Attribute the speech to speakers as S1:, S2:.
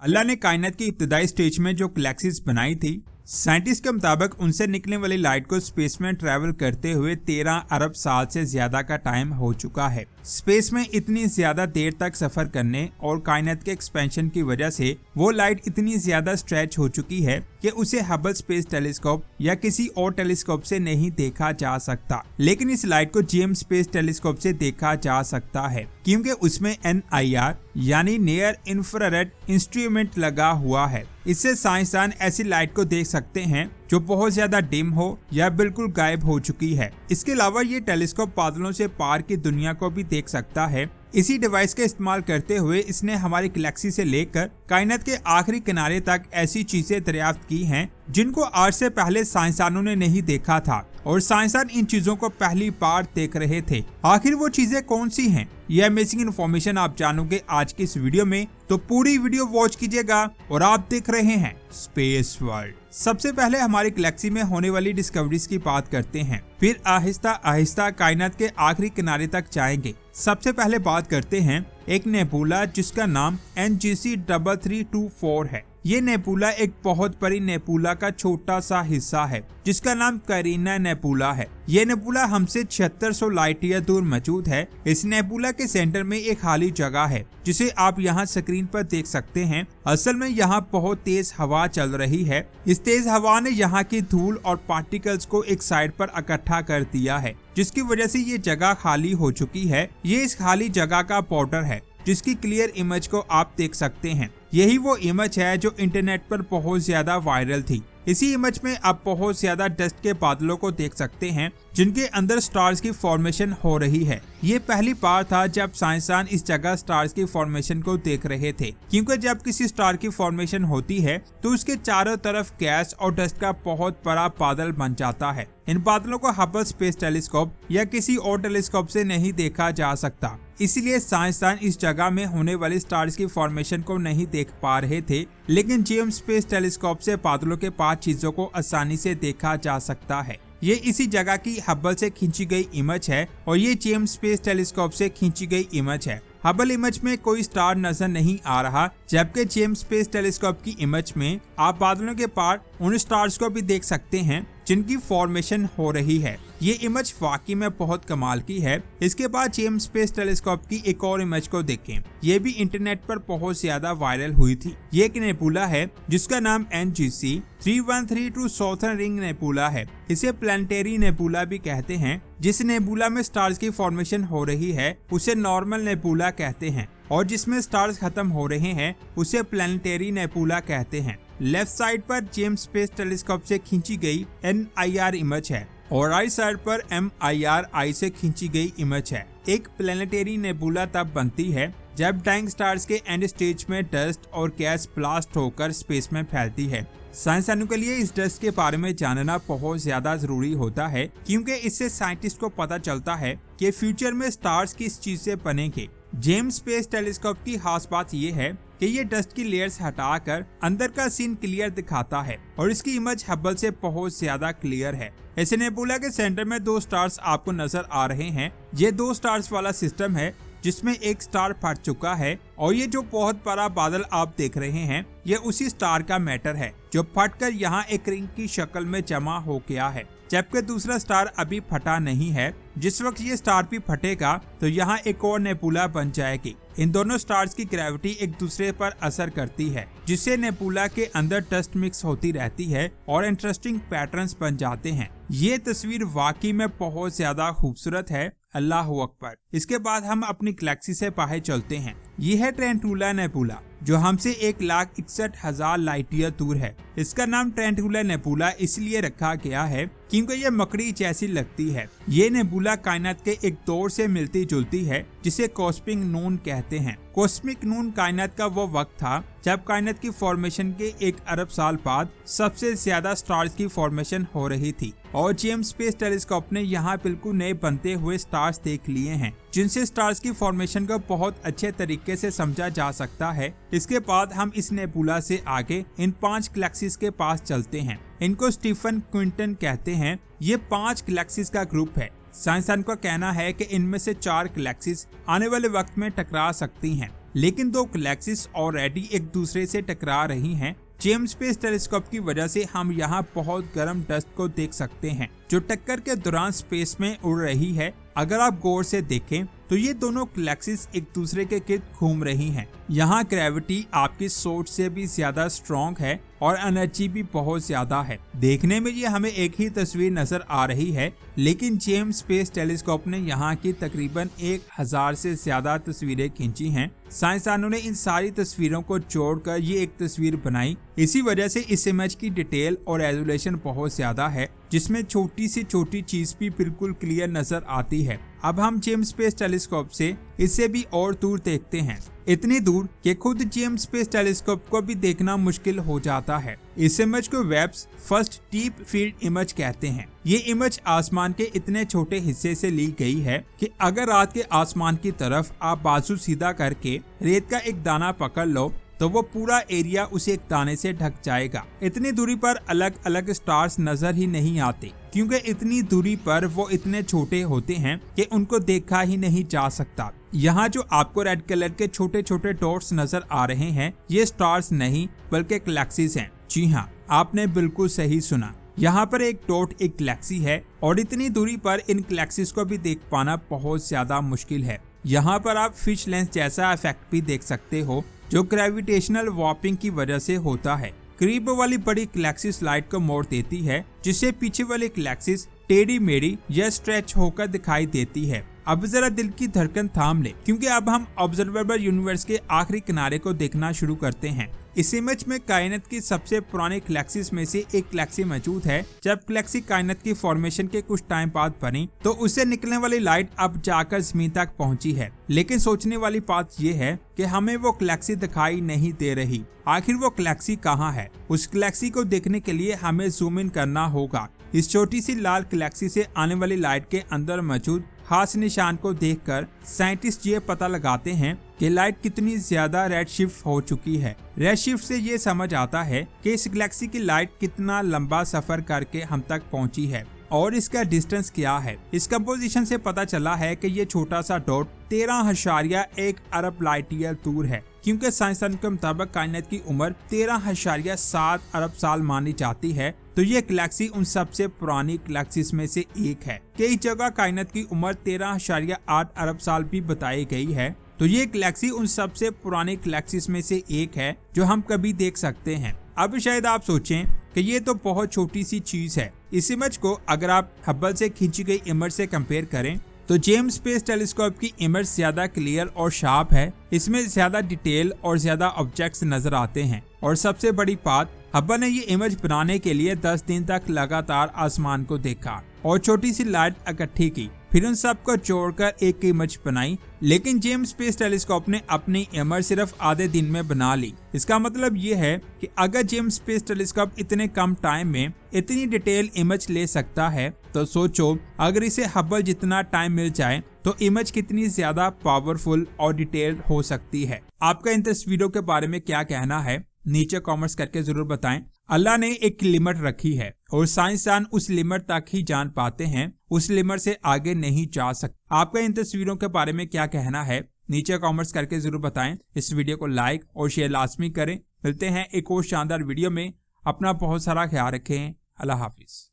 S1: अल्लाह ने कायनात की इब्तिदाई स्टेज में जो गैलेक्सीज बनाई थी, साइंटिस्ट के मुताबिक उनसे निकलने वाली लाइट को स्पेस में ट्रैवल करते हुए 13 अरब साल से ज्यादा का टाइम हो चुका है। स्पेस में इतनी ज्यादा देर तक सफर करने और कायनात के एक्सपेंशन की वजह से वो लाइट इतनी ज्यादा स्ट्रेच हो चुकी है कि उसे हबल स्पेस टेलीस्कोप या किसी और टेलीस्कोप से नहीं देखा जा सकता, लेकिन इस लाइट को जेम्स स्पेस टेलीस्कोप से देखा जा सकता है क्योंकि उसमें NIR यानी नियर इंफ्रारेड इंस्ट्रूमेंट लगा हुआ है। इससे साइंसदान ऐसी लाइट को देख सकते हैं जो बहुत ज्यादा डिम हो या बिल्कुल गायब हो चुकी है। इसके अलावा ये टेलीस्कोप बादलों से पार की दुनिया को भी देख सकता है। इसी डिवाइस का इस्तेमाल करते हुए इसने हमारी गैलेक्सी से लेकर कायनात के आखिरी किनारे तक ऐसी चीजें दरियाफ्त की हैं जिनको आज से पहले साइंसदानों ने नहीं देखा था और साइंसदान इन चीजों को पहली बार देख रहे थे। आखिर वो चीजें कौन सी हैं? ये अमेजिंग इन्फॉर्मेशन आप जानोगे आज की इस वीडियो में, तो पूरी वीडियो वॉच कीजिएगा। और आप देख रहे हैं स्पेस वर्ल्ड। सबसे पहले हमारी गैलेक्सी में होने वाली डिस्कवरीज की बात करते हैं, फिर आहिस्ता आहिस्ता कायनात के आखिरी किनारे तक जाएंगे। सबसे पहले बात करते हैं एक नेबुला जिसका नाम NGC 3324 है। ये नेबुला एक बहुत बड़ी नेबुला का छोटा सा हिस्सा है जिसका नाम कैरिना नेबुला है। ये नेबुला हमसे 7600 लाइट ईयर दूर मौजूद है। इस नेबुला के सेंटर में एक खाली जगह है जिसे आप यहाँ स्क्रीन पर देख सकते हैं। असल में यहाँ बहुत तेज हवा चल रही है। इस तेज हवा ने यहाँ की धूल और पार्टिकल्स को एक साइड पर इकट्ठा कर दिया है, जिसकी वजह से ये जगह खाली हो चुकी है। ये इस खाली जगह का बॉर्डर है जिसकी क्लियर इमेज को आप देख सकते हैं। यही वो इमेज है जो इंटरनेट पर बहुत ज्यादा वायरल थी। इसी इमेज में आप बहुत ज्यादा डस्ट के बादलों को देख सकते हैं जिनके अंदर स्टार्स की फॉर्मेशन हो रही है। ये पहली बार था जब साइंसदान इस जगह स्टार्स की फॉर्मेशन को देख रहे थे, क्योंकि जब किसी स्टार की फॉर्मेशन होती है तो उसके चारों तरफ गैस और डस्ट का बहुत बड़ा बादल बन जाता है। इन बादलों को हबल स्पेस टेलीस्कोप या किसी और टेलीस्कोप से नहीं देखा जा सकता, इसलिए साइंसदान इस जगह में होने वाली स्टार्स की फॉर्मेशन को नहीं देख पा रहे थे। लेकिन जेम्स स्पेस टेलीस्कोप से बादलों के पास चीजों को आसानी से देखा जा सकता है। ये इसी जगह की हबल से खींची गई इमेज है और ये जेम्स स्पेस टेलीस्कोप से खींची गई इमेज है। हबल इमेज में कोई स्टार नजर नहीं आ रहा, जबकि जेम्स स्पेस टेलीस्कोप की इमेज में आप बादलों के पार उन स्टार्स को भी देख सकते हैं जिनकी फॉर्मेशन हो रही है। ये इमेज वाकई में बहुत कमाल की है। इसके बाद जेम्स स्पेस टेलीस्कोप की एक और इमेज को देखें। ये भी इंटरनेट पर बहुत ज्यादा वायरल हुई थी। ये एक नेबुला है जिसका नाम NGC 3132 सॉथर्न रिंग नेबुला है। इसे प्लानिटरी नेबुला भी कहते हैं। जिस नेबुला में स्टार्स की फॉर्मेशन हो रही है उसे नॉर्मल नेबुला कहते हैं, और जिसमें स्टार्स खत्म हो रहे हैं उसे प्लानिटरी नेबुला कहते हैं। लेफ्ट साइड पर जेम्स स्पेस टेलीस्कोप से खींची गई NIR इमेज है और राइट साइड पर MIRI से खींची गई इमेज है। एक प्लानिटरी नेबुला तब बनती है जब डाइंग स्टार्स के एंड स्टेज में डस्ट और गैस ब्लास्ट होकर स्पेस में फैलती है। साइंसदानों के लिए इस डस्ट के बारे में जानना बहुत ज्यादा जरूरी होता है, क्योंकि इससे साइंटिस्ट को पता चलता है कि फ्यूचर में स्टार्स किस चीज से बनेंगे। जेम्स स्पेस टेलीस्कोप की खास बात यह है कि ये डस्ट की लेयर्स हटाकर अंदर का सीन क्लियर दिखाता है और इसकी इमेज हबल से बहुत ज्यादा क्लियर है। इस नेबुला के सेंटर में 2 स्टार्स आपको नजर आ रहे हैं। ये 2 स्टार्स वाला सिस्टम है जिसमें एक स्टार फट चुका है, और ये जो बहुत बड़ा बादल आप देख रहे हैं ये उसी स्टार का मैटर है जो फटकर यहाँ एक रिंग की शक्ल में जमा हो गया है, जबकि दूसरा स्टार अभी फटा नहीं है। जिस वक्त ये स्टार भी फटेगा तो यहाँ एक और नेबुला बन जाएगी। इन दोनों स्टार्स की ग्रेविटी एक दूसरे पर असर करती है, जिससे नेबुला के अंदर डस्ट मिक्स होती रहती है और इंटरेस्टिंग पैटर्न्स बन जाते हैं। ये तस्वीर वाकई में बहुत ज्यादा खूबसूरत है। अल्लाह अकबर। इसके बाद हम अपनी गैलेक्सी से बाहर चलते हैं। ये है टैरेंटुला नेबुला जो हमसे 1,61,000 लाइट ईयर दूर है। इसका नाम टैरेंटुला नेबुला इसलिए रखा गया है क्योंकि ये मकड़ी जैसी लगती है। ये नेबुला कायनात के एक दौर से मिलती जुलती है जिसे कॉस्मिक नून कहते हैं। कॉस्मिक नून कायनात का वो वक्त था जब कायनात की फॉर्मेशन के 1 अरब साल बाद सबसे ज्यादा स्टार्स की फॉर्मेशन हो रही थी, और जेम्स स्पेस टेलीस्कोप ने यहाँ बिल्कुल नए बनते हुए स्टार्स देख लिए हैं, जिनसे स्टार्स की फॉर्मेशन को बहुत अच्छे तरीके से समझा जा सकता है। इसके बाद हम इस नेबुला से आगे इन 5 गैलेक्सीज के पास चलते हैं। इनको स्टीफन क्विंटन कहते हैं। ये 5 गैलेक्सीज का ग्रुप है। साइंसदान का कहना है कि इनमें से 4 गैलेक्सीज आने वाले वक्त में टकरा सकती हैं। लेकिन दो गैलेक्सीज ऑलरेडी एक दूसरे से टकरा रही हैं। जेम्स स्पेस टेलीस्कोप की वजह से हम यहाँ बहुत गर्म डस्ट को देख सकते हैं जो टक्कर के दौरान स्पेस में उड़ रही है। अगर आप गौर से देखें तो ये दोनों गैलेक्सीज एक दूसरे के गिर्द घूम रही हैं। यहाँ ग्रेविटी आपकी सोच से भी ज्यादा स्ट्रॉन्ग है और एनर्जी भी बहुत ज्यादा है। देखने में ये हमें एक ही तस्वीर नजर आ रही है, लेकिन जेम्स स्पेस टेलीस्कोप ने यहाँ की तकरीबन 1000 से ज्यादा तस्वीरें खींची हैं। साइंसदानों ने इन सारी तस्वीरों को जोड़कर ये एक तस्वीर बनाई। इसी वजह से इस इमेज की डिटेल और रेजोल्यूशन बहुत ज्यादा है, जिसमें छोटी से छोटी चीज भी बिल्कुल क्लियर नजर आती है। अब हम जेम्स स्पेस टेलीस्कोप से इससे भी और दूर देखते हैं, इतनी दूर कि खुद जेम्स स्पेस टेलीस्कोप को भी देखना मुश्किल हो जाता है। इस इमेज को Webb's first deep field image कहते हैं। ये इमेज आसमान के इतने छोटे हिस्से से ली गई है कि अगर रात के आसमान की तरफ आप बाजू सीधा करके रेत का एक दाना पकड़ लो तो वो पूरा एरिया उसे एक दाने से ढक जाएगा। इतनी दूरी पर अलग अलग स्टार्स नजर ही नहीं आते, क्योंकि इतनी दूरी पर वो इतने छोटे होते हैं कि उनको देखा ही नहीं जा सकता। यहाँ जो आपको रेड कलर के छोटे छोटे डॉट्स नजर आ रहे हैं, ये स्टार्स नहीं बल्कि गैलेक्सीज हैं। जी हाँ, आपने बिल्कुल सही सुना। यहाँ पर एक डॉट एक गैलेक्सी है और इतनी दूरी पर इन गैलेक्सीज को भी देख पाना बहुत ज्यादा मुश्किल है। यहाँ पर आप फिश लेंस जैसा इफेक्ट भी देख सकते हो जो ग्रेविटेशनल वार्पिंग की वजह से होता है। करीब वाली बड़ी गैलेक्सीज लाइट को मोड़ देती है, जिससे पीछे वाली गैलेक्सीज टेढ़ी मेढ़ी या स्ट्रेच होकर दिखाई देती है। अब जरा दिल की धड़कन थाम ले, क्योंकि अब हम ऑब्जर्वेबल यूनिवर्स के आखिरी किनारे को देखना शुरू करते हैं। इस इमेज में कायनात की सबसे पुरानी गैलेक्सीज में से एक गैलेक्सी मौजूद है। जब गैलेक्सी कायनात की फॉर्मेशन के कुछ टाइम बाद बनी तो उससे निकलने वाली लाइट अब जाकर जमीन तक पहुंची है, लेकिन सोचने वाली बात यह है कि हमें वो गैलेक्सी दिखाई नहीं दे रही। आखिर वो गैलेक्सी कहाँ है? उस गैलेक्सी को देखने के लिए हमें जूम इन करना होगा। इस छोटी सी लाल गैलेक्सी से आने वाली लाइट के अंदर मौजूद खास निशान को देखकर साइंटिस्ट ये पता लगाते हैं कि लाइट कितनी ज्यादा रेड शिफ्ट हो चुकी है। रेड शिफ्ट से ये समझ आता है कि इस गैलेक्सी की लाइट कितना लंबा सफर करके हम तक पहुंची है और इसका डिस्टेंस क्या है। इस कंपोजिशन से पता चला है कि ये छोटा सा डॉट 13.1 अरब लाइट ईयर दूर है, क्योंकि साइंसदान के मुताबिक कायनात की उम्र 13.7 अरब साल मानी जाती है। तो ये गैलेक्सी उन सबसे पुरानी गैलेक्सीज में से एक है। कई जगह कायनात की उम्र 13.8 अरब साल भी बताई गई है। तो ये गैलेक्सी उन सबसे पुरानी गैलेक्सीज में से एक है जो हम कभी देख सकते हैं। अब शायद आप सोचें कि ये तो बहुत छोटी सी चीज है। इस इमेज को अगर आप हबल से खींची गई इमेज से कंपेयर करें तो जेम्स स्पेस टेलीस्कोप की इमेज ज्यादा क्लियर और शार्प है। इसमें ज्यादा डिटेल और ज्यादा ऑब्जेक्ट्स नजर आते हैं। और सबसे बड़ी बात, हबल ने ये इमेज बनाने के लिए 10 दिन तक लगातार आसमान को देखा और छोटी सी लाइट इकट्ठी की, फिर उन सब को जोड़कर एक इमेज बनाई। लेकिन जेम्स स्पेस टेलीस्कोप ने अपनी इमेज सिर्फ आधे दिन में बना ली। इसका मतलब ये है कि अगर जेम्स स्पेस टेलीस्कोप इतने कम टाइम में इतनी डिटेल इमेज ले सकता है, तो सोचो अगर इसे हबल जितना टाइम मिल जाए तो इमेज कितनी ज्यादा पावरफुल और डिटेल्ड हो सकती है। आपका इन तस्वीरों के बारे में क्या कहना है, नीचे कमेंट्स करके जरूर बताएं। अल्लाह ने एक लिमिट रखी है और साइंसदान उस लिमिट तक ही जान पाते हैं, उस लिमिट से आगे नहीं जा सकते। आपका इन तस्वीरों के बारे में क्या कहना है, नीचे कमेंट्स करके जरूर बताएं। इस वीडियो को लाइक और शेयर लाजमी करें। मिलते हैं एक और शानदार वीडियो में। अपना बहुत सारा ख्याल रखें। अल्लाह हाफिज।